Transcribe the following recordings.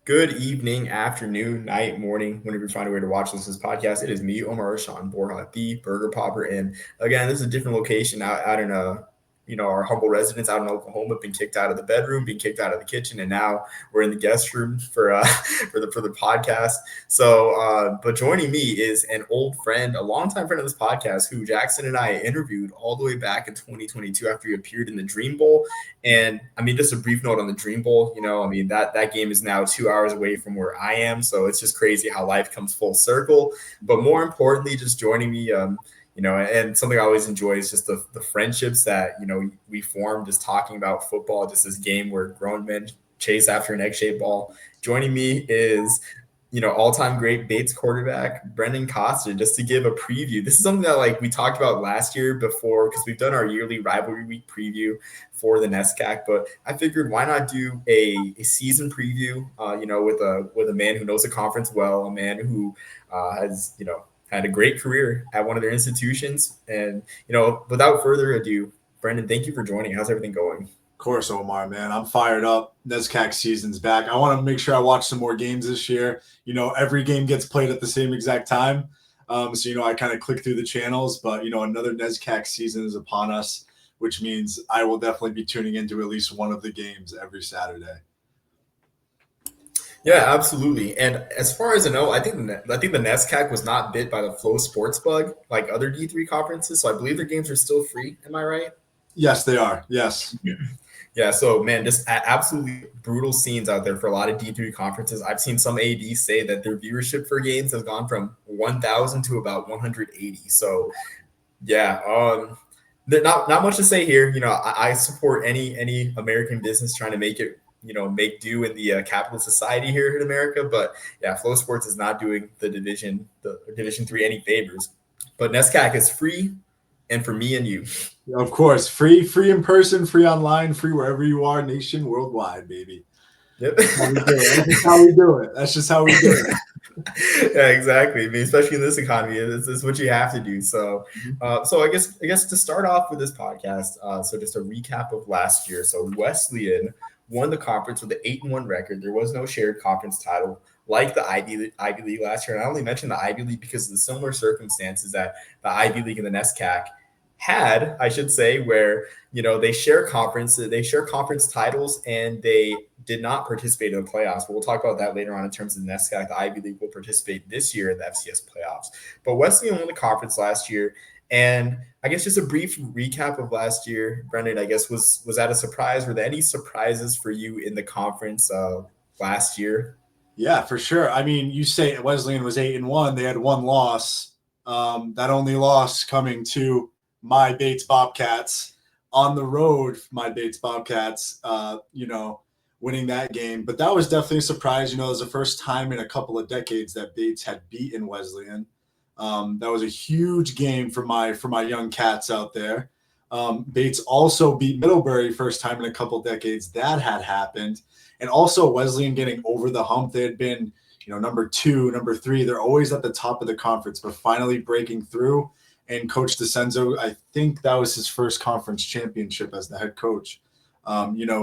Good evening, afternoon, night, morning, whenever you find a way to watch this podcast. It is me, Omar Rashawn Borja, the Burger Popper. And again, this is a different location out in our humble residence out in Oklahoma. Been kicked out of the bedroom, been kicked out of the kitchen, and now we're in the guest room for for the podcast. But joining me is an old friend, a longtime friend of this podcast, who Jackson and I interviewed all the way back in 2022 after he appeared in the Dream Bowl. And I mean, just a brief note on the Dream Bowl. I mean that game is now 2 hours away from where I am, so it's just crazy how life comes full circle. But more importantly, just joining me, and something I always enjoy is just the friendships that we form just talking about football, just this game where grown men chase after an egg-shaped ball. Joining me is all-time great Bates quarterback, Brendan Costa, just to give a preview. This is something that we talked about last year before because we've done our yearly rivalry week preview for the NESCAC, but I figured why not do a season preview, with a man who knows the conference well, a man who has, had a great career at one of their institutions. And, without further ado, Brendan, thank you for joining. How's everything going? Course, Omar, man. I'm fired up. NESCAC season's back. I want to make sure I watch some more games this year. Every game gets played at the same exact time. So, I kind of click through the channels, but, another NESCAC season is upon us, which means I will definitely be tuning into at least one of the games every Saturday. Yeah, absolutely. And as far as I know, I think the NESCAC was not bit by the Flow Sports bug like other D3 conferences. So I believe their games are still free. Am I right? Yes, they are. Yes. Yeah, so man, just absolutely brutal scenes out there for a lot of D3 conferences. I've seen some ADs say that their viewership for games has gone from 1,000 to about 180. So yeah, not much to say here. I support any American business trying to make it, make do in the capitalist society here in America. But yeah, Flow Sports is not doing the Division Three any favors. But NESCAC is free, and for me and you. Of course, free in person, free online, free wherever you are, nation, worldwide, baby. Yep. That's just how we do it. That's just how we do it. Yeah, exactly. I mean, especially in this economy, this is what you have to do. So, I guess to start off with this podcast, so just a recap of last year. So Wesleyan won the conference with an 8-1 record. There was no shared conference title like the Ivy League last year. And I only mentioned the Ivy League because of the similar circumstances that the Ivy League and the NESCAC had, I should say, where they share conference titles, and they did not participate in the playoffs. But we'll talk about that later on in terms of the NESCAC. The Ivy League will participate this year in the FCS playoffs. But Wesleyan won the conference last year, and I guess just a brief recap of last year, Brendan. I guess was that a surprise? Were there any surprises for you in the conference last year? Yeah, for sure. I mean, you say Wesleyan was 8-1. They had one loss. That only loss coming to my Bates Bobcats on the road. My Bates Bobcats, winning that game. But that was definitely a surprise. It was the first time in a couple of decades that Bates had beaten Wesleyan. That was a huge game for my young cats out there. Bates also beat Middlebury first time in a couple of decades that had happened. And also Wesleyan getting over the hump. They had been, number 2, number 3. They're always at the top of the conference, but finally breaking through. And Coach DeCenzo, I think that was his first conference championship as the head coach.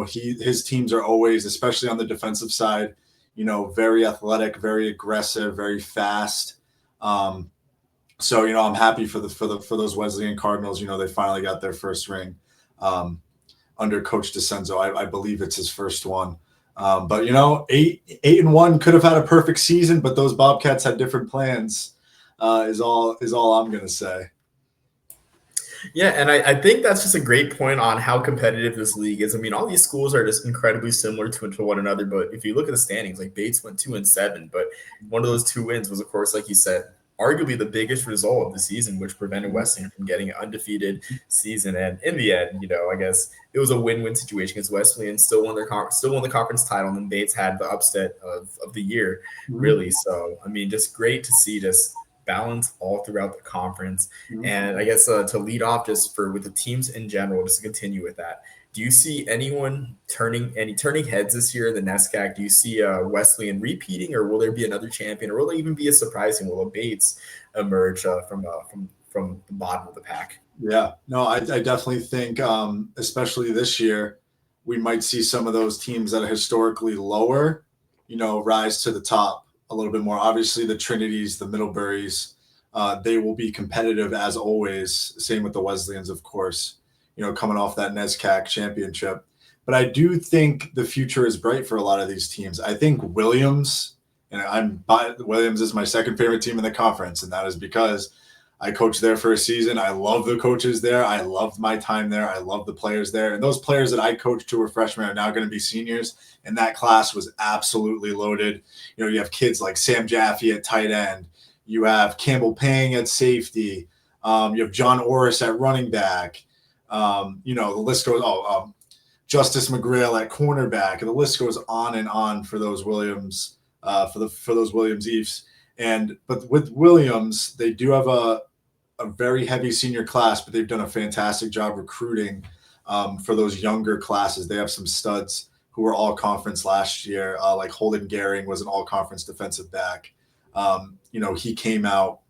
His teams are always, especially on the defensive side, very athletic, very aggressive, very fast. So I'm happy for those Wesleyan Cardinals. They finally got their first ring under Coach DeCenzo. I believe it's his first one. But 8-1 could have had a perfect season, but those Bobcats had different plans. Is all I'm gonna say. Yeah, and I think that's just a great point on how competitive this league is. I mean, all these schools are just incredibly similar to one another. But if you look at the standings, like Bates went 2-7, but one of those 2 wins was, of course, like you said, arguably the biggest result of the season, which prevented Wesleyan from getting an undefeated season. And in the end, I guess it was a win-win situation because Wesleyan still won the conference title, and then Bates had the upset of the year, really. So, I mean, just great to see just balance all throughout the conference. And I guess to lead off with the teams in general, just to continue with that, do you see anyone turning heads this year in the NESCAC? Do you see Wesleyan repeating, or will there be another champion, or will there even be a surprising? Will a Bates emerge from the bottom of the pack? Yeah, no, I definitely think, especially this year, we might see some of those teams that are historically lower, rise to the top a little bit more. Obviously, the Trinities, the Middleburys, they will be competitive as always. Same with the Wesleyans, of course, coming off that NESCAC championship. But I do think the future is bright for a lot of these teams. I think Williams, and Williams is my second favorite team in the conference, and that is because I coached there for a season. I love the coaches there. I loved my time there. I love the players there. And those players that I coached who were freshmen are now going to be seniors. And that class was absolutely loaded. You have kids like Sam Jaffe at tight end. You have Campbell Pang at safety. You have John Orris at running back. The list goes, Justice McGrail at cornerback. And the list goes on and on for those Williams, for those Williams Eves. But with Williams, they do have a very heavy senior class, but they've done a fantastic job recruiting for those younger classes. They have some studs who were all conference last year, like Holden Gehring was an all conference defensive back. He came out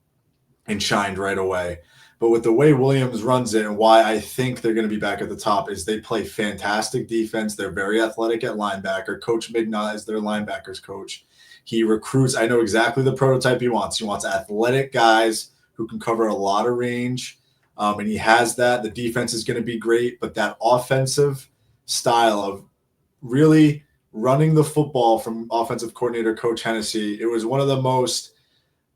and shined right away. But with the way Williams runs it and why I think they're going to be back at the top is they play fantastic defense. They're very athletic at linebacker. Coach Mignot is their linebackers coach. He recruits. I know exactly the prototype he wants. He wants athletic guys who can cover a lot of range. And he has that. The defense is going to be great, but that offensive style of really running the football from offensive coordinator Coach Hennessy, it was one of the most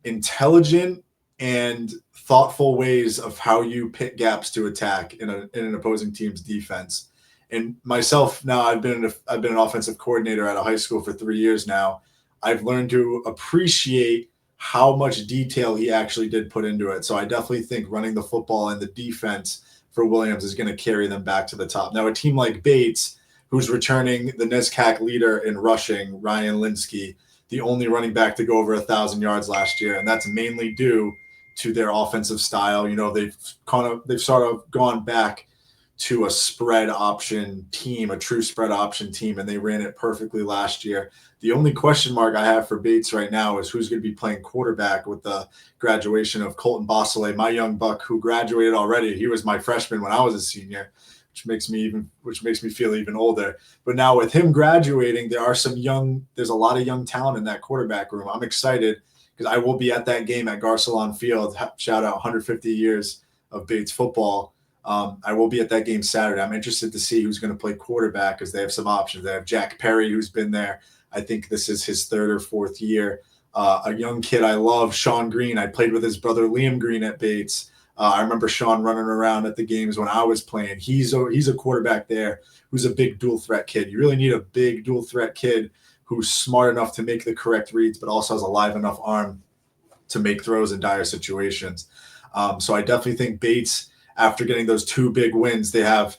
intelligent and thoughtful ways of how you pick gaps to attack in an opposing team's defense. And myself, now I've been an offensive coordinator at a high school for 3 years now. I've learned to appreciate how much detail he actually did put into it. So I definitely think running the football and the defense for Williams is going to carry them back to the top. Now, a team like Bates, who's returning the NESCAC leader in rushing, Ryan Linsky, the only running back to go over 1,000 yards last year, and that's mainly due to their offensive style. They've sort of gone back to a spread option team, a true spread option team, and they ran it perfectly last year. The only question mark I have for Bates right now is who's going to be playing quarterback with the graduation of Colton Bossele, my young buck who graduated already. He was my freshman when I was a senior, which makes me feel even older. But now with him graduating, there's a lot of young talent in that quarterback room. I'm excited because I will be at that game at Garcelon Field. Shout out 150 years of Bates football. I will be at that game Saturday. I'm interested to see who's going to play quarterback because they have some options. They have Jack Perry, who's been there. I think this is his third or fourth year. A young kid I love, Sean Green. I played with his brother Liam Green at Bates. I remember Sean running around at the games when I was playing. He's a quarterback there who's a big dual threat kid. You really need a big dual threat kid who's smart enough to make the correct reads, but also has a live enough arm to make throws in dire situations. So I definitely think Bates, after getting those two big wins, they have,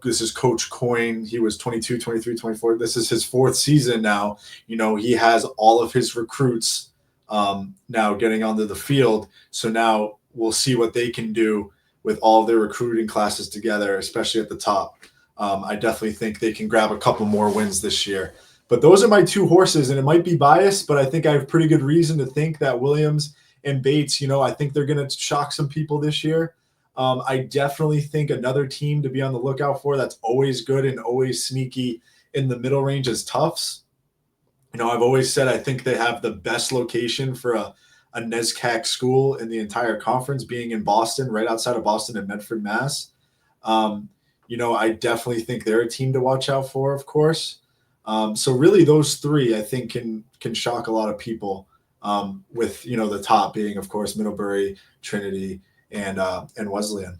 this is Coach Coyne. He was 22, 23, 24. This is his fourth season now. He has all of his recruits now getting onto the field. So now we'll see what they can do with all their recruiting classes together, especially at the top. I definitely think they can grab a couple more wins this year. But those are my two horses, and it might be biased, but I think I have pretty good reason to think that Williams and Bates, I think they're going to shock some people this year. I definitely think another team to be on the lookout for that's always good and always sneaky in the middle range is Tufts. I've always said I think they have the best location for a NESCAC school in the entire conference, being in Boston, right outside of Boston in Medford, Mass. I definitely think they're a team to watch out for, of course. So really those three, I think, can shock a lot of people, with, the top being, of course, Middlebury, Trinity, and Wesleyan.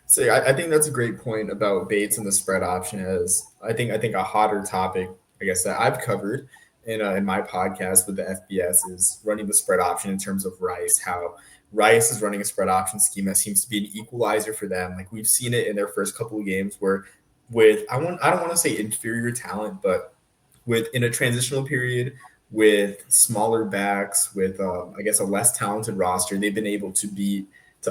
So I think that's a great point about Bates and the spread option. Is I think a hotter topic, I guess, that I've covered in my podcast with the FBS is running the spread option in terms of Rice. How Rice is running a spread option scheme that seems to be an equalizer for them. Like we've seen it in their first couple of games where I don't want to say inferior talent, but in a transitional period with smaller backs, with I guess a less talented roster, they've been able to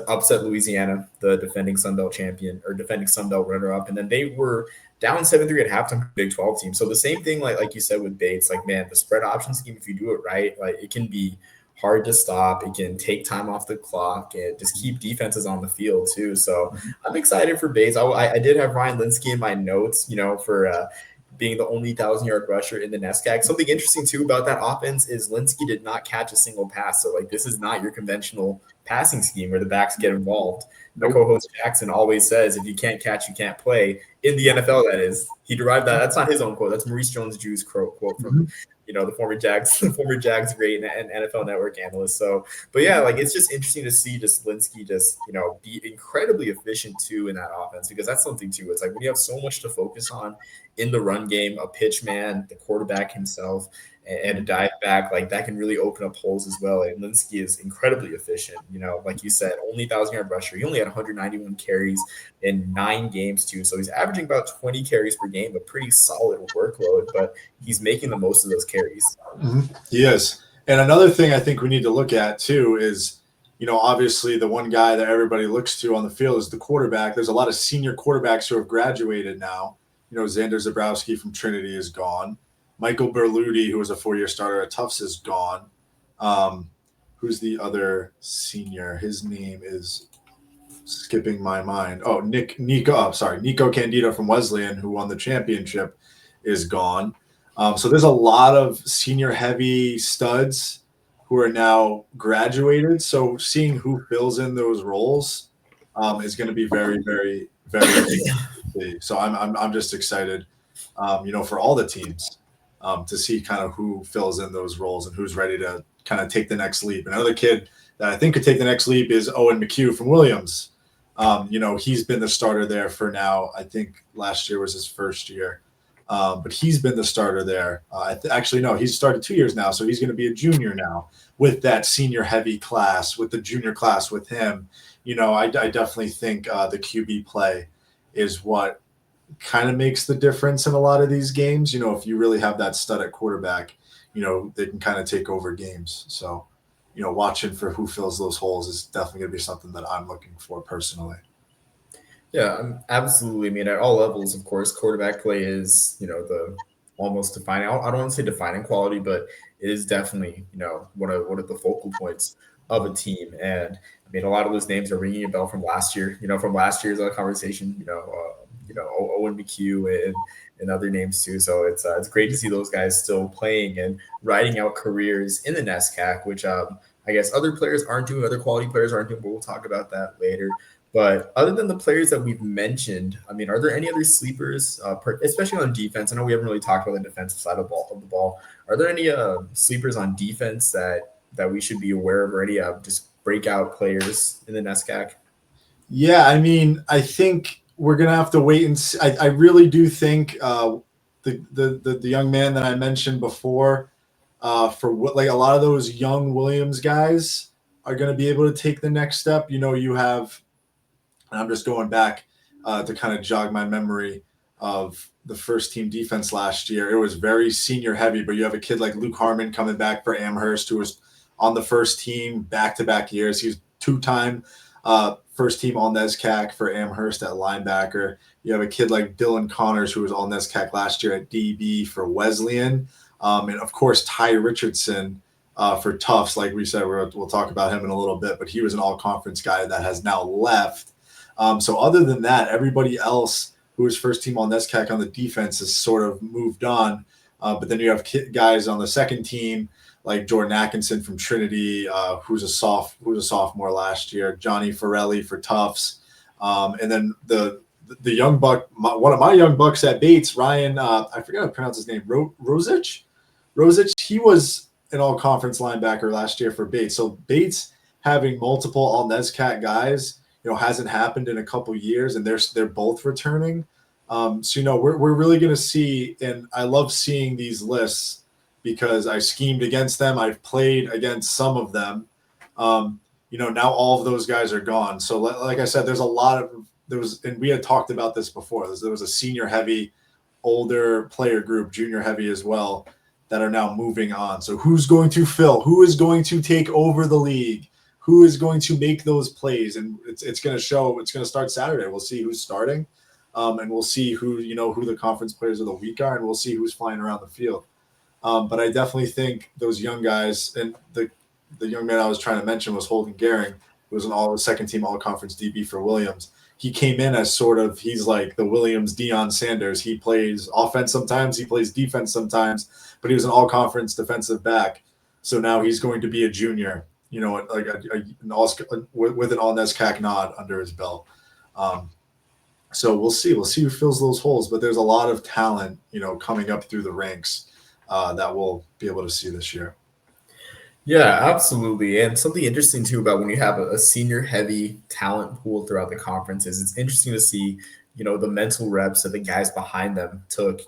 upset Louisiana, the defending Sun Belt champion or defending Sun Belt runner-up, and then they were down 7-3 at halftime, Big 12 team. So the same thing, like you said with Bates, like man, the spread option scheme, if you do it right, like it can be hard to stop. It can take time off the clock and just keep defenses on the field too. So I'm excited for Bates. I did have Ryan Linsky in my notes, for being the only 1,000-yard rusher in the NESCAC. Something interesting too about that offense is Linsky did not catch a single pass. So like this is not your conventional passing scheme where the backs get involved. My co-host Jackson always says, if you can't catch, you can't play. In the NFL, that is. He derived that. That's not his own quote. That's Maurice Jones-Drew's quote from the former Jags great and NFL Network analyst. So, but yeah, like it's just interesting to see just Linsky just be incredibly efficient too in that offense, because that's something too. It's like when you have so much to focus on in the run game, a pitch man, the quarterback himself, and a dive back, like that can really open up holes as well. And Linsky is incredibly efficient. Like you said, only 1,000-yard rusher. He only had 191 carries in 9 games too. So he's averaging about 20 carries per game, a pretty solid workload, but he's making the most of those carries. He is. And another thing I think we need to look at too is, obviously the one guy that everybody looks to on the field is the quarterback. There's a lot of senior quarterbacks who have graduated now. Xander Zabrowski from Trinity is gone. Michael Berluti, who was a 4-year starter at Tufts, is gone. Who's the other senior? His name is skipping my mind. Oh, Nico Candido from Wesleyan, who won the championship, is gone. So there's a lot of senior-heavy studs who are now graduated. So seeing who fills in those roles is going to be very, very, very interesting. So I'm just excited, for all the teams to see kind of who fills in those roles and who's ready to kind of take the next leap. Another kid that I think could take the next leap is Owen McHugh from Williams. He's been the starter there for now. I think last year was his first year. But he's been the starter there. Actually, no, he's started 2 years now, so he's going to be a junior now with that senior-heavy class, with the junior class with him. I definitely think the QB play is what kind of makes the difference in a lot of these games. If you really have that stud at quarterback, they can kind of take over games. So, watching for who fills those holes is definitely going to be something that I'm looking for personally. Yeah, absolutely. I mean, at all levels, of course, quarterback play is, the almost defining. I don't want to say defining quality, but it is definitely, one of the focal points of a team. And I mean, a lot of those names are ringing a bell from last year. From last year's conversation. Owen McHugh and other names too. So it's great to see those guys still playing and riding out careers in the NESCAC, which I guess other players aren't doing. Other quality players aren't doing. But we'll talk about that later. But other than the players that we've mentioned, I mean, are there any other sleepers, especially on defense? I know we haven't really talked about the defensive side of the ball. Are there any sleepers on defense that we should be aware of, or any just breakout players in the NESCAC? Yeah, I mean, I think we're gonna have to wait and see. I really do think the young man that I mentioned before, for what, like a lot of those young Williams guys are going to be able to take the next step. You have. And I'm just going back to kind of jog my memory of the first team defense last year. It was very senior heavy, but you have a kid like Luke Harmon coming back for Amherst, who was on the first team back-to-back years. He was 2-time first team all NESCAC for Amherst at linebacker. You have a kid like Dylan Connors, who was all NESCAC last year at DB for Wesleyan. And of course, Ty Richardson for Tufts. Like we said, we'll talk about him in a little bit, but he was an all-conference guy that has now left. So other than that, everybody else who was first team all NESCAC on the defense has sort of moved on. But then you have guys on the second team like Jordan Atkinson from Trinity, who's a sophomore last year, Johnny Forelli for Tufts, and then the young buck, one of my young bucks at Bates, Ryan, I forgot how to pronounce his name, Rosic. He was an all-conference linebacker last year for Bates. So Bates having multiple all NESCAC guys, hasn't happened in a couple years, and they're both returning. So we're really going to see, and I love seeing these lists because I schemed against them. I've played against some of them. Now all of those guys are gone. So like I said, there's a lot of and we had talked about this before. There was a senior heavy, older player group, junior heavy as well, that are now moving on. So who's going to fill? Who is going to take over the league? Who is going to make those plays? And it's going to show. It's going to start Saturday. We'll see who's starting, and we'll see who the conference players of the week are, and we'll see who's flying around the field. But I definitely think those young guys, and the young man I was trying to mention was Holden Gehring, who was an second team all conference DB for Williams. he came in as sort of, he's like the Williams Deion Sanders. He plays offense sometimes, he plays defense sometimes, but he was an all-conference defensive back. So now he's going to be a junior, like with an all NESCAC nod under his belt. So we'll see. We'll see who fills those holes. But there's a lot of talent, coming up through the ranks that we'll be able to see this year. Yeah, absolutely. And something interesting too about when you have a senior heavy talent pool throughout the conference is it's interesting to see, the mental reps that the guys behind them took,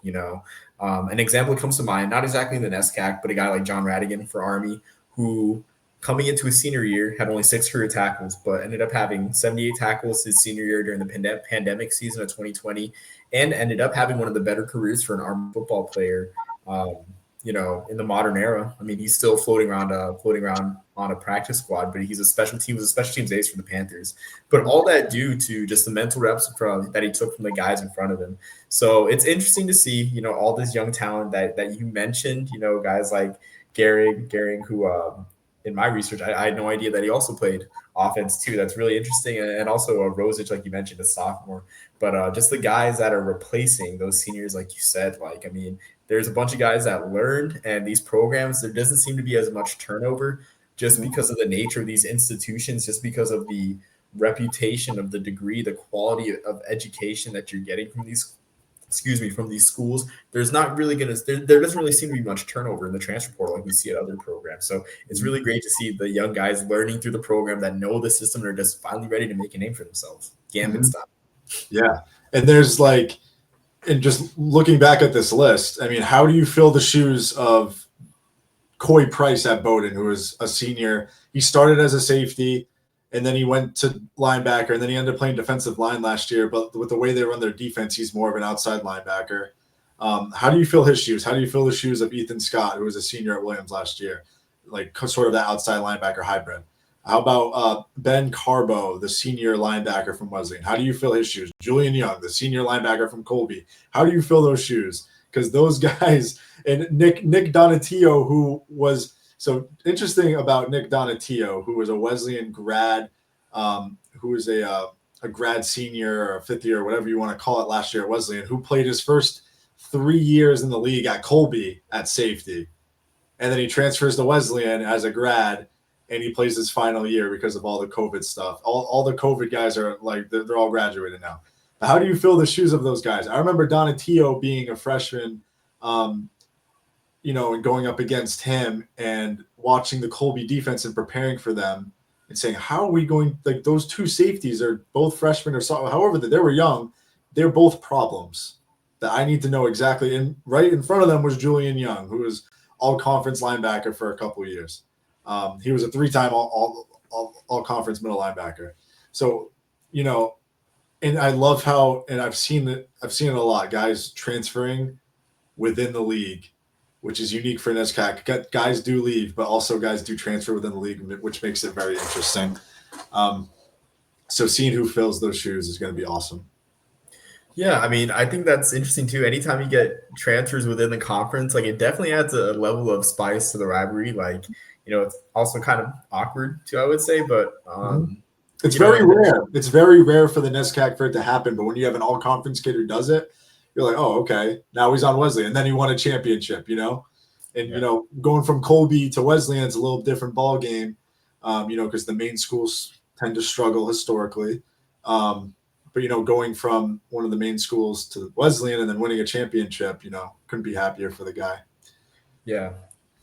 an example comes to mind, not exactly in the NESCAC, but a guy like John Radigan for Army, who coming into his senior year had only 6 career tackles, but ended up having 78 tackles his senior year during the pandemic season of 2020, and ended up having one of the better careers for an Army football player. Um, in the modern era. I mean, he's still floating around on a practice squad, but was a special teams ace for the Panthers. But all that due to just the mental reps that he took from the guys in front of him. So it's interesting to see, all this young talent that you mentioned, guys like Gehrig, who in my research, I had no idea that he also played offense too. That's really interesting. And also Rosich, like you mentioned, a sophomore. But just the guys that are replacing those seniors, like you said, there's a bunch of guys that learned, and these programs, there doesn't seem to be as much turnover just because of the nature of these institutions, just because of the reputation of the degree, the quality of education that you're getting from these schools. There's not really there doesn't really seem to be much turnover in the transfer portal like we see at other programs. So it's really great to see the young guys learning through the program that know the system and are just finally ready to make a name for themselves. Gambit style. Yeah. And there's and just looking back at this list, I mean, how do you fill the shoes of Coy Price at Bowdoin, who was a senior? He started as a safety, and then he went to linebacker, and then he ended up playing defensive line last year. But with the way they run their defense, he's more of an outside linebacker. How do you fill his shoes? How do you fill the shoes of Ethan Scott, who was a senior at Williams last year, like sort of that outside linebacker hybrid? How about Ben Carbo, the senior linebacker from Wesleyan? How do you fill his shoes? Julian Young, the senior linebacker from Colby. How do you fill those shoes? Because those guys, and Nick Donatio, who was so interesting about Nick Donatio, who was a Wesleyan grad, who was a grad senior or a fifth year, or whatever you want to call it, last year at Wesleyan, who played his first 3 years in the league at Colby at safety. And then he transfers to Wesleyan as a grad, and he plays his final year because of all the COVID stuff. All the COVID guys are they're all graduated now. How do you fill the shoes of those guys? I remember Donatio being a freshman, and going up against him and watching the Colby defense and preparing for them and saying, how are we going, those two safeties are both freshmen or so, however, that they were young. They're both problems that I need to know exactly. And right in front of them was Julian Young, who was all-conference linebacker for a couple of years. He was a 3-time all-conference middle linebacker. So, and I love how, and I've seen it a lot, guys transferring within the league, which is unique for NESCAC. Guys do leave, but also guys do transfer within the league, which makes it very interesting. So seeing who fills those shoes is going to be awesome. Yeah, I mean, I think that's interesting too. Anytime you get transfers within the conference, it definitely adds a level of spice to the rivalry. It's also kind of awkward too, I would say, but it's very rare. It's very rare for the NESCAC for it to happen. But when you have an all-conference kid who does it, you're like, oh, okay, now he's on Wesleyan, and then he won a championship, and going from Colby to Wesleyan, it's a little different ball game, because the main schools tend to struggle historically. But going from one of the main schools to Wesleyan and then winning a championship, couldn't be happier for the guy. Yeah,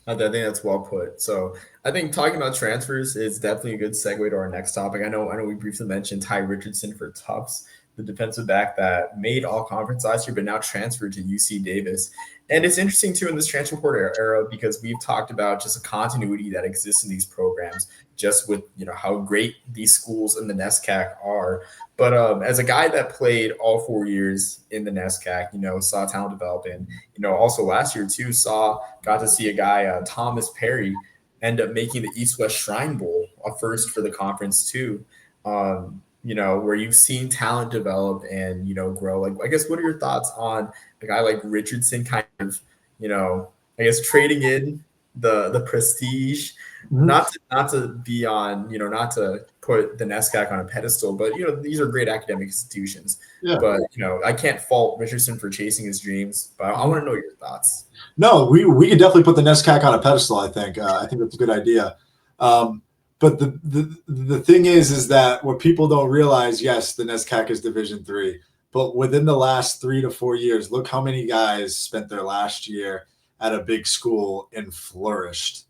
I think that's well put. So I think talking about transfers is definitely a good segue to our next topic. I know we briefly mentioned Ty Richardson for Tufts, the defensive back that made all conference last year, but now transferred to UC Davis. And it's interesting too in this transfer portal era because we've talked about just a continuity that exists in these programs, just with how great these schools in the NESCAC are. But as a guy that played all 4 years in the NESCAC, saw talent develop, and also last year too got to see a guy Thomas Perry end up making the East-West Shrine Bowl, a first for the conference too. Where you've seen talent develop and, grow. I guess, what are your thoughts on a guy like Richardson kind of, I guess trading in the prestige, not to be on, not to put the NESCAC on a pedestal, but these are great academic institutions. Yeah. But I can't fault Richardson for chasing his dreams. But I want to know your thoughts. No, we could definitely put the NESCAC on a pedestal. I think that's a good idea. But the thing is that what people don't realize, yes, the NESCAC is Division III, but within the last 3 to 4 years, look how many guys spent their last year at a big school and flourished.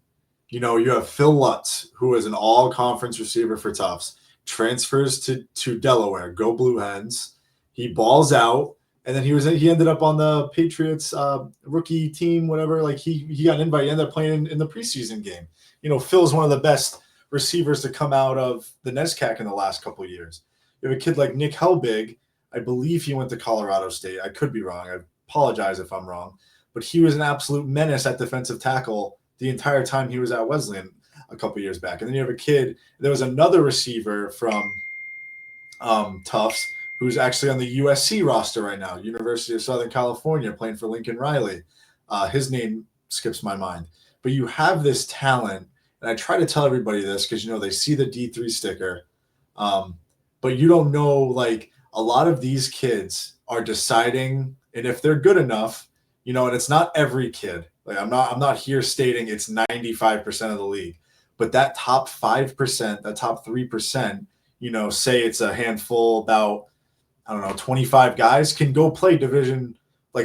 You have Phil Lutz, who is an all-conference receiver for Tufts, transfers to Delaware, go Blue Hens. He balls out, and then he ended up on the Patriots rookie team, whatever. Like he got an invite. He ended up playing in the preseason game. Phil's one of the best receivers to come out of the NESCAC in the last couple of years. You have a kid like Nick Helbig. I believe he went to Colorado State. I could be wrong. I apologize if I'm wrong. But he was an absolute menace at defensive tackle the entire time he was at Wesleyan a couple years back. And then you have a kid. There was another receiver from Tufts who's actually on the USC roster right now, University of Southern California, playing for Lincoln Riley. His name skips my mind. But you have this talent, and I try to tell everybody this because, they see the D3 sticker. But you don't know, like, a lot of these kids are deciding, and if they're good enough, and it's not every kid. Like, I'm not here stating it's 95% of the league, but that top 5%, that top 3%, say it's a handful, about, 25 guys can go play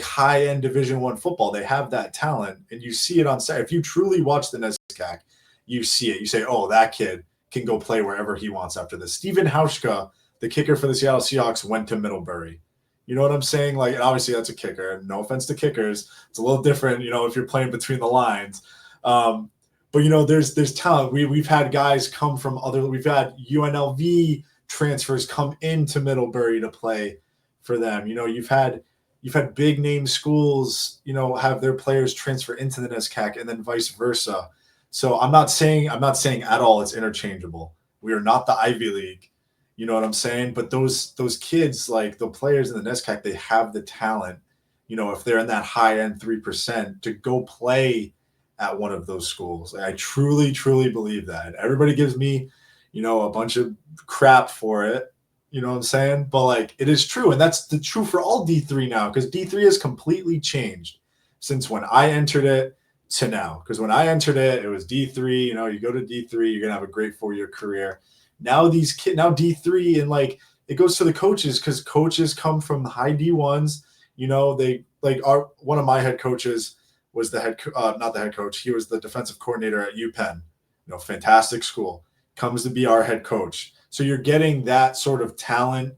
high-end Division I football. They have that talent, and you see it on Saturday. If you truly watch the NESCAC, you see it. You say, oh, that kid can go play wherever he wants after this. Steven Hauschka, the kicker for the Seattle Seahawks, went to Middlebury. You know what I'm saying? Like, obviously that's a kicker. No offense to kickers. It's a little different, if you're playing between the lines. But, there's talent. We've had guys come from we've had UNLV transfers come into Middlebury to play for them. You've had big name schools, have their players transfer into the NESCAC and then vice versa. So I'm not saying at all it's interchangeable. We are not the Ivy League. You know what I'm saying? But those kids, like the players in the NESCAC, they have the talent, if they're in that high end 3%, to go play at one of those schools. Like, I truly, truly believe that. Everybody gives me, a bunch of crap for it. You know what I'm saying? But like, it is true. And that's the true for all D3 now, because D3 has completely changed since when I entered it to now. Because when I entered it, it was D3, you go to D3, you're going to have a great 4-year career. Now now D3, and like it goes to the coaches, because coaches come from the high D1s. They one of my head coaches was not the head coach. He was the defensive coordinator at UPenn, fantastic school, comes to be our head coach. So you're getting that sort of talent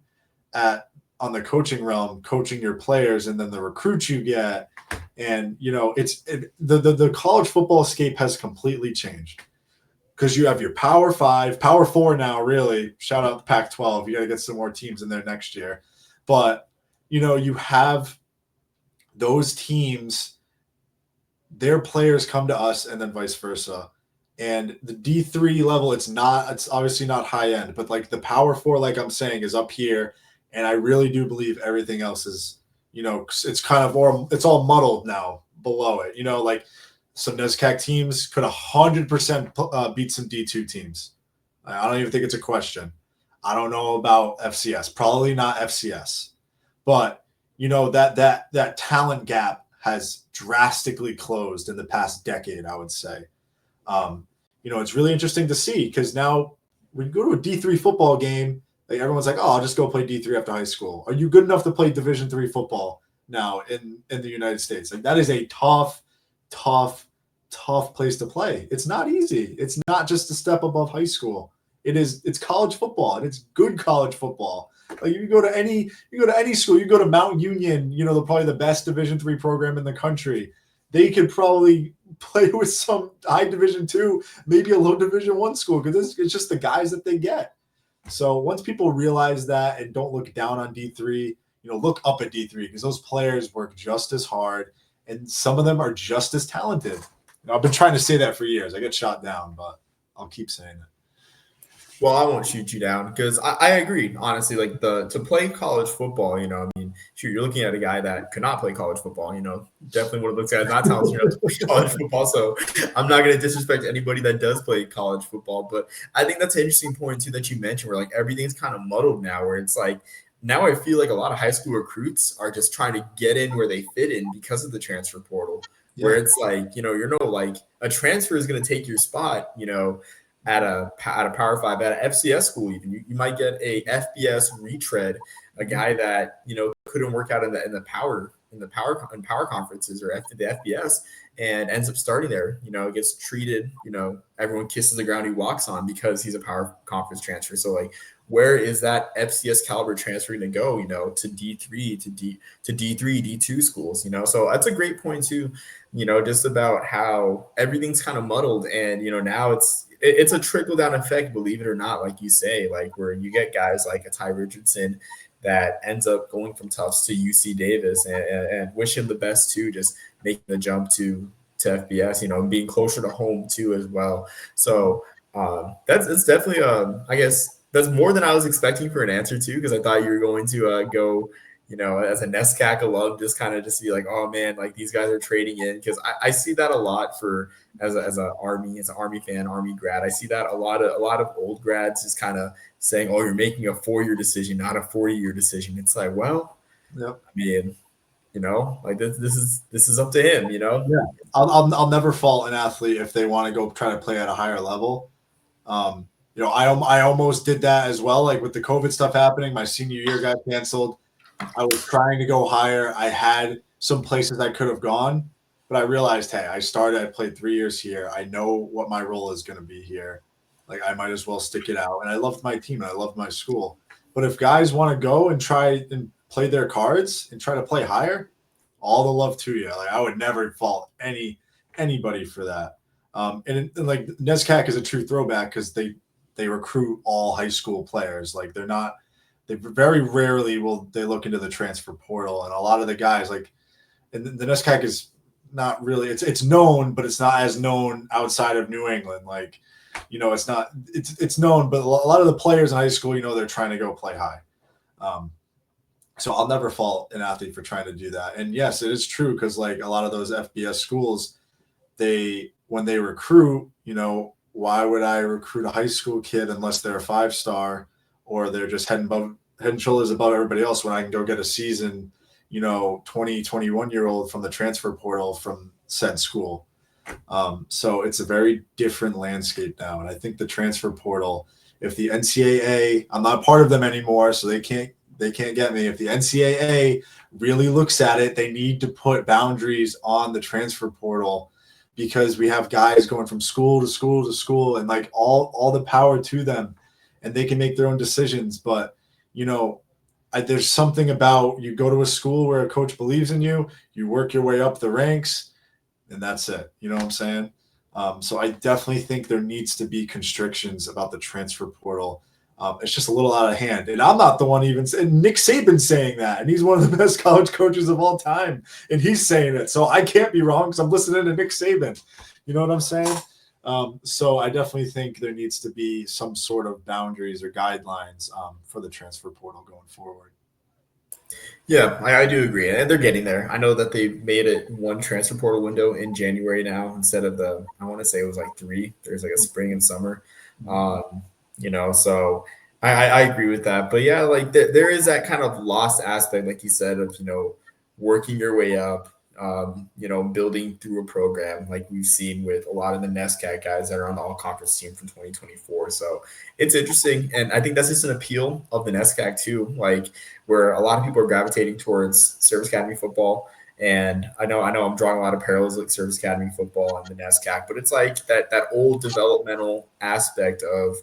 on the coaching realm, coaching your players, and then the recruits you get. And, the college football scape has completely changed. Because you have your Power 5, Power 4 now, really. Shout out the Pac-12. You got to get some more teams in there next year. But, you have those teams, their players come to us and then vice versa. And the D3 level, it's obviously not high end, but like the Power 4, like I'm saying, is up here. And I really do believe everything else is, it's kind of, it's all muddled now below it. Like, some NESCAC teams could 100% beat some D2 teams. I don't even think it's a question. I don't know about FCS. Probably not FCS. But, that talent gap has drastically closed in the past decade, I would say. It's really interesting to see, because now when you go to a D3 football game, like everyone's like, oh, I'll just go play D3 after high school. Are you good enough to play Division III football now in the United States? Like, that is a tough place to play. It's not easy. It's not just a step above high school. It's college football, and it's good college football. Like, you go to any school, you go to Mount Union, they're probably the best Division III program in the country. They could probably play with some high Division II, maybe a low Division I school, because it's just the guys that they get. So once people realize that and don't look down on D3, look up at D3, because those players work just as hard, and some of them are just as talented. I've been trying to say that for years. I get shot down, but I'll keep saying it. Well, I won't shoot you down, because I agree, honestly. Like, to play college football, mean, shoot, you're looking at a guy that could not play college football. Definitely one of those guys not talented enough to play college football. So I'm not going to disrespect anybody that does play college football, but I think that's an interesting point too that you mentioned, where like everything's kind of muddled now, where it's like now I feel like a lot of high school recruits are just trying to get in where they fit in because of the transfer portal. Where it's like, like a transfer is going to take your spot, at a Power 5, at an FCS school. Even you might get a FBS retread, a guy that couldn't work out in the power conferences or the FBS, and ends up starting there. Gets treated. Everyone kisses the ground he walks on because he's a power conference transfer. So like, where is that FCS caliber transferring to go? To D3, to D3, D2 schools. So that's a great point too. Just about how everything's kind of muddled, and now it's a trickle down effect, believe it or not, like you say, like where you get guys like a Ty Richardson that ends up going from Tufts to UC Davis, and wish him the best too, just making the jump to FBS, and being closer to home too as well. So it's definitely I guess that's more than I was expecting for an answer too, because I thought you were going to go, as a NESCAC alum, just kind of just be like, oh man, like these guys are trading in, because I see that a lot as an Army fan, Army grad. I see that a lot of old grads just kind of saying, oh, you're making a 4-year decision, not a 40-year decision. It's like, well, I mean, like this is up to him, Yeah, I'll never fault an athlete if they want to go try to play at a higher level. I almost did that as well. Like with the COVID stuff happening, my senior year got canceled. I was trying to go higher. I had some places I could have gone, but I realized, hey, I played 3 years here. I know what my role is going to be here. Like I might as well stick it out. And I loved my team and I loved my school. But if guys want to go and try and play their cards and try to play higher, all the love to you. Like I would never fault anybody for that. And like NESCAC is a true throwback because they recruit all high school players. Like they very rarely will they look into the transfer portal, and a lot of the guys and the NESCAC is not really it's known, but it's not as known outside of New England. Like, it's known, but a lot of the players in high school, they're trying to go play high. So I'll never fault an athlete for trying to do that. And yes, it is true because like a lot of those FBS schools, when they recruit, why would I recruit a high school kid unless they're a 5-star or they're just head and shoulders above everybody else when I can go get a season, 21-year-old from the transfer portal from said school. So it's a very different landscape now. And I think the transfer portal, if the NCAA, I'm not part of them anymore, so they can't get me. If the NCAA really looks at it, they need to put boundaries on the transfer portal, because we have guys going from school to school to school, and like all the power to them, and they can make their own decisions. But, there's something about you go to a school where a coach believes in you, you work your way up the ranks, and that's it. You know what I'm saying? So I definitely think there needs to be constrictions about the transfer portal. It's just a little out of hand. And I'm not the one and Nick Saban's saying that. And he's one of the best college coaches of all time. And he's saying it. So I can't be wrong because I'm listening to Nick Saban. You know what I'm saying? So I definitely think there needs to be some sort of boundaries or guidelines for the transfer portal going forward. Yeah, I do agree. And they're getting there. I know that they made it one transfer portal window in January now instead of I want to say it was like 3. There's like a spring and summer. So I agree with that. But yeah, like there is that kind of lost aspect, like you said, of, working your way up, building through a program like we've seen with a lot of the NESCAC guys that are on the all conference team from 2024. So it's interesting. And I think that's just an appeal of the NESCAC too, like where a lot of people are gravitating towards service academy football. And I know I'm drawing a lot of parallels like service academy football and the NESCAC, but it's like that old developmental aspect of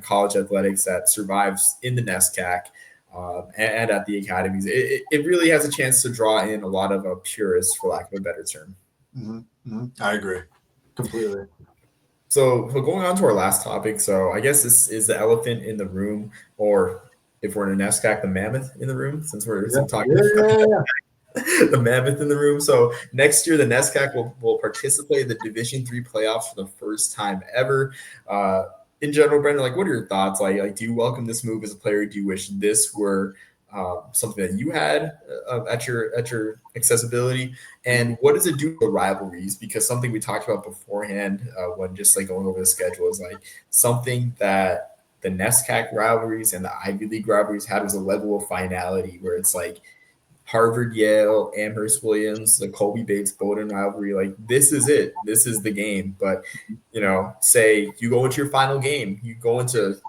college athletics that survives in the NESCAC and at the academies. It really has a chance to draw in a lot of purists, for lack of a better term. Mm-hmm. Mm-hmm. I agree completely. So going on to our last topic. So I guess this is the elephant in the room, or if we're in a NESCAC, the mammoth in the room, since we're talking about the mammoth in the room. So next year, the NESCAC will participate in the Division III playoffs for the first time ever. In general, Brendan, like, what are your thoughts? Like, do you welcome this move as a player? Do you wish this were something that you had at your accessibility, and what does it do to the rivalries? Because something we talked about beforehand when just like going over the schedule is like something that the NESCAC rivalries and the Ivy League rivalries had was a level of finality where it's like Harvard, Yale, Amherst, Williams, the Colby Bates Bowdoin rivalry. Like this is it. This is the game. But say you go into your final game, you go into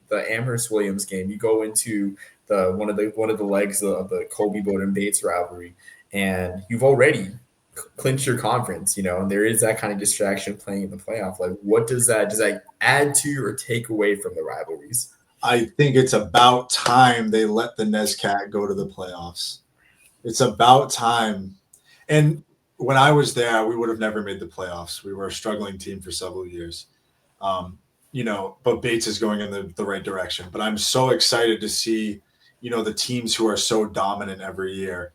the Amherst Williams game, you go into the one of the legs of the Colby Bowdoin Bates rivalry, and you've already clinched your conference. And there is that kind of distraction playing in the playoff. Like, what does that add to or take away from the rivalries? I think it's about time they let the NESCAC go to the playoffs. It's about time. And when I was there, we would have never made the playoffs. We were a struggling team for several years. But Bates is going in the right direction. But I'm so excited to see, the teams who are so dominant every year,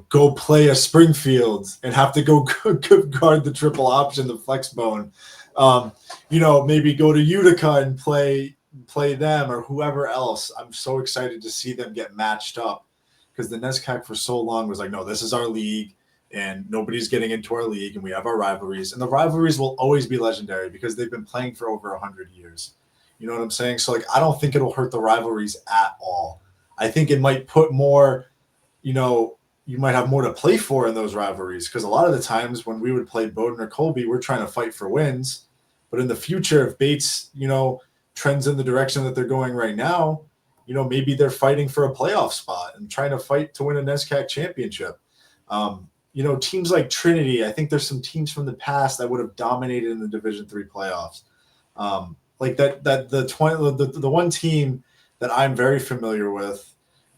go play a Springfield and have to go guard the triple option, the flex bone. Maybe go to Utica and play them or whoever else. I'm so excited to see them get matched up because the NESCAC for so long was like, no, this is our league and nobody's getting into our league and we have our rivalries. And the rivalries will always be legendary because they've been playing for over 100 years. You know what I'm saying? So, I don't think it'll hurt the rivalries at all. I think it might put more, you might have more to play for in those rivalries because a lot of the times when we would play Bowdoin or Colby, we're trying to fight for wins. But in the future, if Bates, trends in the direction that they're going right now, maybe they're fighting for a playoff spot and trying to fight to win a NESCAC championship. Teams like Trinity, I think there's some teams from the past that would have dominated in the Division III playoffs. Like the one team that I'm very familiar with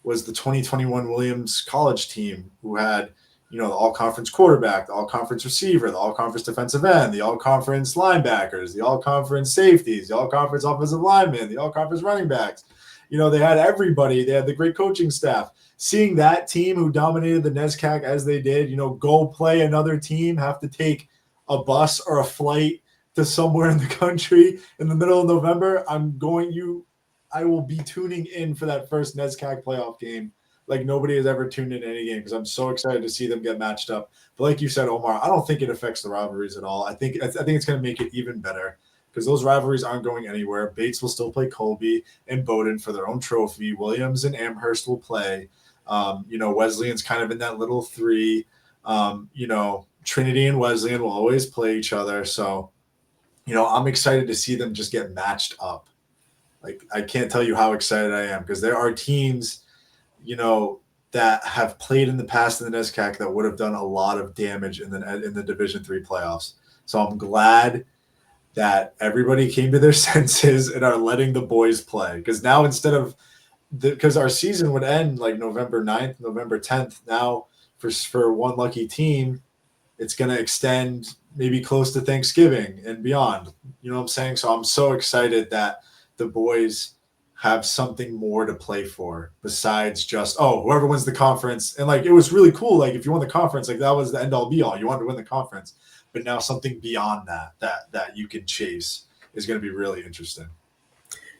was the 2021 Williams College team who had, the all-conference quarterback, the all-conference receiver, the all-conference defensive end, the all-conference linebackers, the all-conference safeties, the all-conference offensive linemen, the all-conference running backs. They had everybody. They had the great coaching staff. Seeing that team who dominated the NESCAC as they did, go play another team, have to take a bus or a flight to somewhere in the country in the middle of November, I will be tuning in for that first NESCAC playoff game like nobody has ever tuned in any game because I'm so excited to see them get matched up. But like you said, Omar, I don't think it affects the rivalries at all. I think it's going to make it even better because those rivalries aren't going anywhere. Bates will still play Colby and Bowdoin for their own trophy. Williams and Amherst will play. Wesleyan's kind of in that little three. Trinity and Wesleyan will always play each other. So, I'm excited to see them just get matched up. Like, I can't tell you how excited I am because there are teams – that have played in the past in the NESCAC that would have done a lot of damage in the Division III playoffs. So I'm glad that everybody came to their senses and are letting the boys play. Because now because our season would end like November 9th, November 10th. Now for one lucky team, it's going to extend maybe close to Thanksgiving and beyond. You know what I'm saying? So I'm so excited that the boys have something more to play for besides just, whoever wins the conference. And it was really cool. Like if you won the conference, that was the end all be all. You wanted to win the conference, but now something beyond that you can chase is going to be really interesting.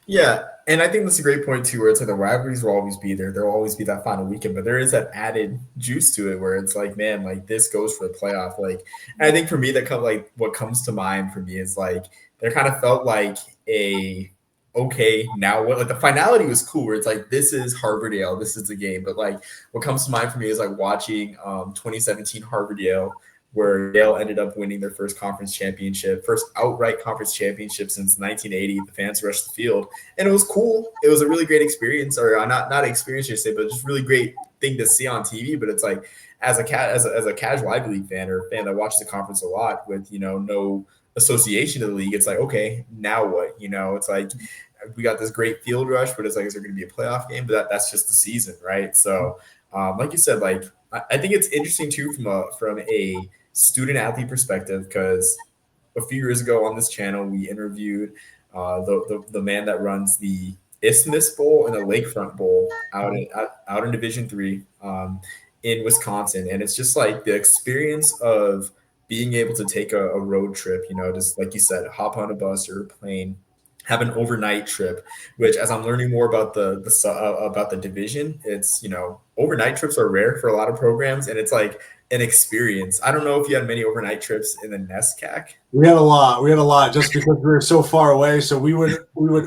Yeah, and I think that's a great point too, where it's like the rivalries will always be there. There'll always be that final weekend, but there is that added juice to it where it's like, man, like this goes for the playoff. And I think for me, what comes to mind for me is there kind of felt like okay, now what? Like the finality was cool, where it's like this is Harvard Yale, this is the game. But what comes to mind for me is watching 2017 Harvard Yale, where Yale ended up winning their first conference championship, first outright conference championship since 1980. The fans rushed the field, and it was cool. It was a really great experience, or not experience, you say, but just really great thing to see on TV. But it's like as a casual Ivy League fan or a fan that watches the conference a lot with no association to the league, it's like, okay, now what? It's like we got this great field rush, but it's like, is there going to be a playoff game? But that's just the season, right? So, like you said, I think it's interesting too from a student athlete perspective because a few years ago on this channel we interviewed the man that runs the Isthmus Bowl and the Lakefront Bowl out in Division III in Wisconsin, and it's just like the experience of being able to take a road trip, just like you said, hop on a bus or a plane have an overnight trip, which as I'm learning more about about the division, it's, overnight trips are rare for a lot of programs, and it's like an experience. I don't know if you had many overnight trips in the NESCAC. We had a lot. We had a lot just because we were so far away. So we would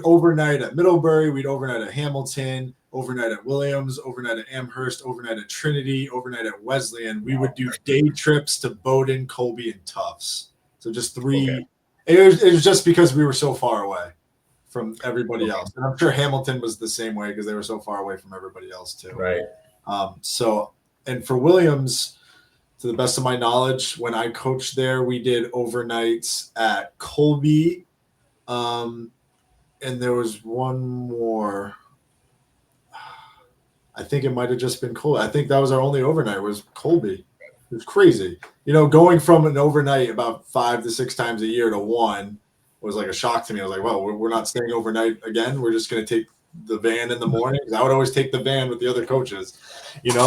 overnight at Middlebury, we'd overnight at Hamilton, overnight at Williams, overnight at Amherst, overnight at Trinity, overnight at Wesleyan. We would do day trips to Bowdoin, Colby, and Tufts. So just Okay. three. It was just because we were so far away from everybody Okay. else. And I'm sure Hamilton was the same way because they were so far away from everybody else too. Right. And for Williams, to the best of my knowledge, when I coached there, we did overnights at Colby. And there was one more. I think it might have just been Colby. I think that was our only overnight was Colby. It was crazy. Going from an overnight about 5 to 6 times a year to one was like a shock to me. I was like, well, we're not staying overnight again. We're just going to take the van in the morning. I would always take the van with the other coaches,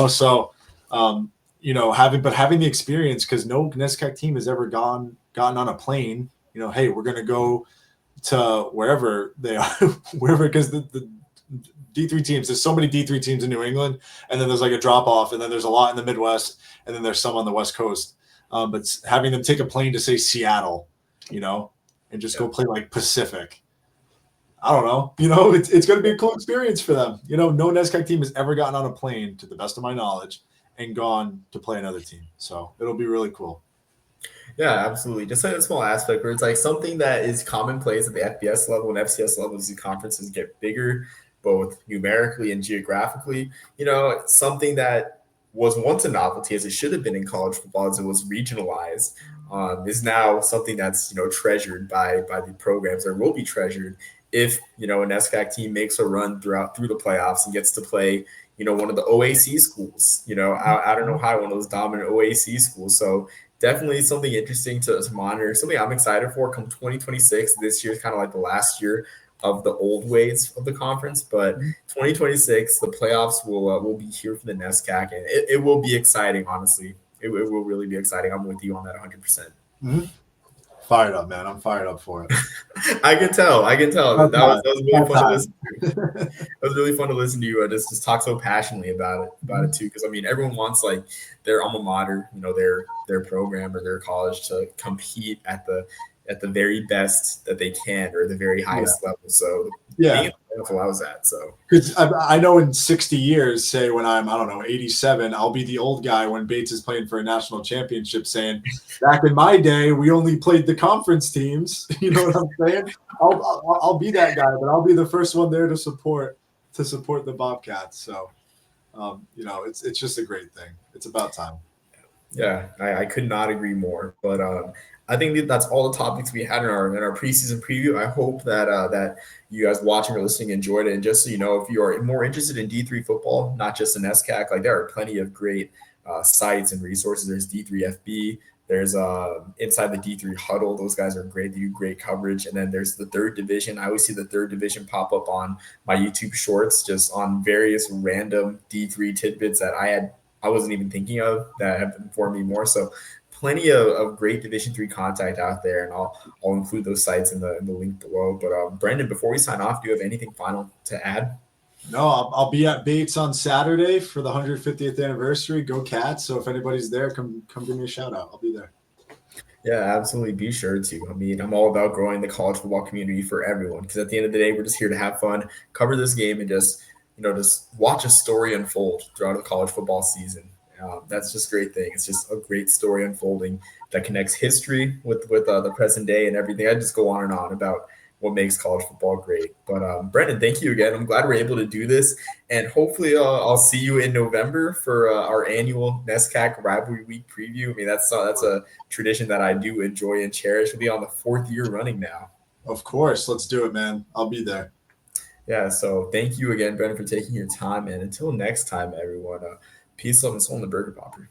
so having the experience, because no NESCAC team has ever gotten on a plane, hey, we're going to go to wherever they are, because the D3 teams, there's so many D3 teams in New England, and then there's like a drop off, and then there's a lot in the Midwest, and then there's some on the West Coast. But having them take a plane to say Seattle, and just go play like Pacific. I don't know. It's going to be a cool experience for them. No NESCAC team has ever gotten on a plane, to the best of my knowledge, and gone to play another team. So it'll be really cool. Yeah, absolutely. Just like a small aspect where it's like something that is commonplace at the FBS level and FCS level as the conferences get bigger, both numerically and geographically. Something that was once a novelty, as it should have been in college football, as it was regionalized, is now something that's treasured by the programs, or will be treasured if an NESCAC team makes a run through the playoffs and gets to play one of the OAC schools, I don't know how, one of those dominant OAC schools. So definitely something interesting to monitor, something I'm excited for come 2026. This year is kind of like the last year of the old ways of the conference, but 2026, the playoffs will be here for the NESCAC, and it will be exciting. Honestly, it will really be exciting. I'm with you on that 100%. Mm-hmm. Fired up, man. I'm fired up for it. I can tell. That was really fun to listen to. It was really fun to listen to you just talk so passionately about it too. Because everyone wants like their alma mater, their program or their college to compete at the very best that they can, or the very highest level. So being allows that. So because I know in 60 years, say when I'm, I don't know, 87, I'll be the old guy when Bates is playing for a national championship saying, back in my day, we only played the conference teams. You know what I'm saying? I'll be that guy, but I'll be the first one there to support the Bobcats. So, it's just a great thing. It's about time. Yeah, I could not agree more. But I think that's all the topics we had in our preseason preview. I hope that you guys watching or listening enjoyed it. And just so you know, if you are more interested in D3 football, not just in NESCAC, like there are plenty of great sites and resources. There's D3FB. There's Inside the D3 Huddle. Those guys are great. They do great coverage. And then there's the third division. I always see the third division pop up on my YouTube shorts, just on various random D3 tidbits that I wasn't even thinking of, that have informed me more. So plenty of great Division III contact out there, and I'll include those sites in the link below. But Brendan, before we sign off, do you have anything final to add? No, I'll be at Bates on Saturday for the 150th anniversary. Go Cats! So if anybody's there, come give me a shout out. I'll be there. Yeah, absolutely. Be sure to. I'm all about growing the college football community for everyone, because at the end of the day, we're just here to have fun, cover this game, and just watch a story unfold throughout the college football season. That's just a great thing. It's just a great story unfolding that connects history with the present day and everything. I just go on and on about what makes college football great. But Brendan, thank you again. I'm glad we're able to do this, and hopefully I'll see you in November for our annual NESCAC Rivalry Week preview. I mean, that's a tradition that I do enjoy and cherish. We'll be on the 4th year running now. Of course, let's do it, man. I'll be there. Yeah, so thank you again, Brendan, for taking your time, and until next time, everyone, peace, love, and soul in the Burger Popper.